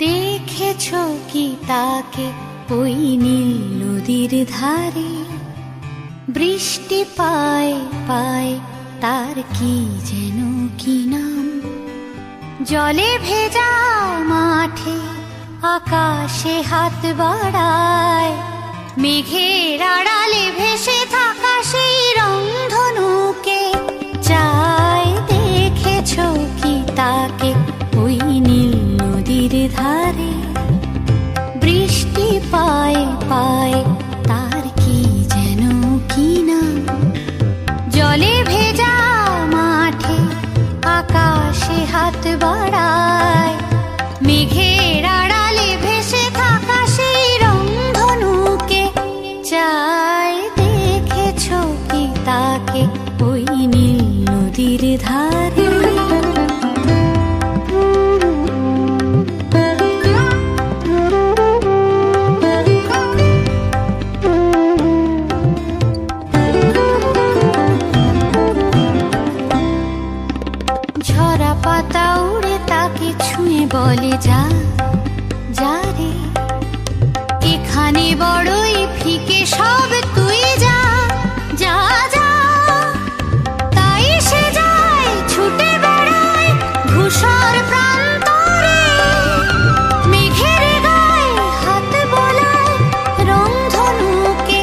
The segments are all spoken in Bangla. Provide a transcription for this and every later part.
দেখেছো কি তাকে ওই নীল নদীর ধারে? বৃষ্টি পায় পায় তার কি যেন কি নাম। জলে ভেজা মাঠে আকাশে হাত বাড়ায়, মেঘের আড়ালে ভেসে থাকা সেই রংধনুকে চায়। দেখেছো কি তাকে ওই নীল নদীর ধারে? বৃষ্টি পায় পায় তার কি যেন কি নাম। জলে ভেজা মাঠে আকাশে হাত বাড়ায়, মেঘের আড়ালে ভেসে থাকা সেই রংধনুকে চায়। দেখেছো কি তাকে ওই নীল নদীর ধারে? ঝরা পাতা উড়ে তাকে ছুঁয়ে বলে যা যা রে, এখানে বড়ই ফিকে সব, তুই যা যা যা। তাই সে যায় ছুটে বেড়ায় ধূসর প্রান্তরে, মেঘের গায়ে হাত বোলায় রংধনুকে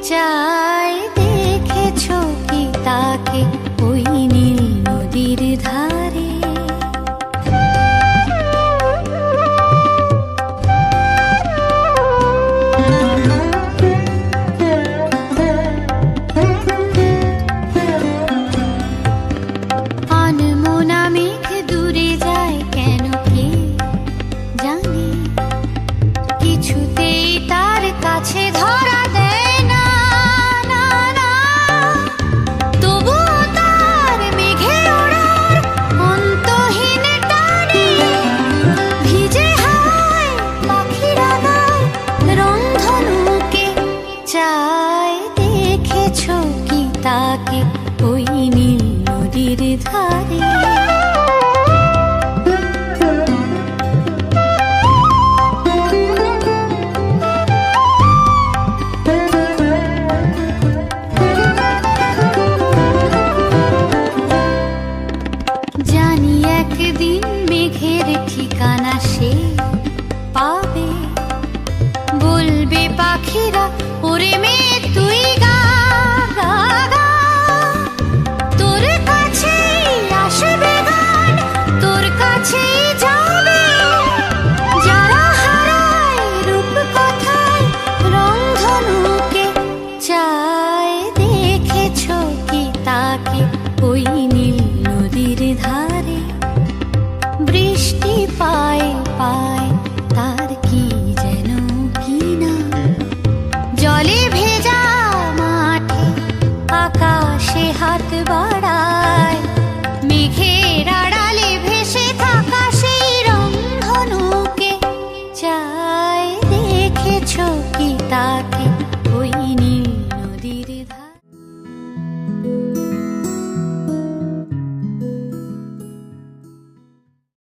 চায়। দেখেছো কি তাকে ওই নীল নদীর ধারে? আনমনা মেঘ দূরে যায় কেন কে জানে, কিছুতেই তার কাছে ধরা দেয় না না না। তবুও তার মেঘে ওড়ার অন্তহীন টানে, ভিজে হাওয়ায় পাখিরা গায় রংধনুকে চায়। দেখেছো কি তাকে ওই নীল নদীর ধারে?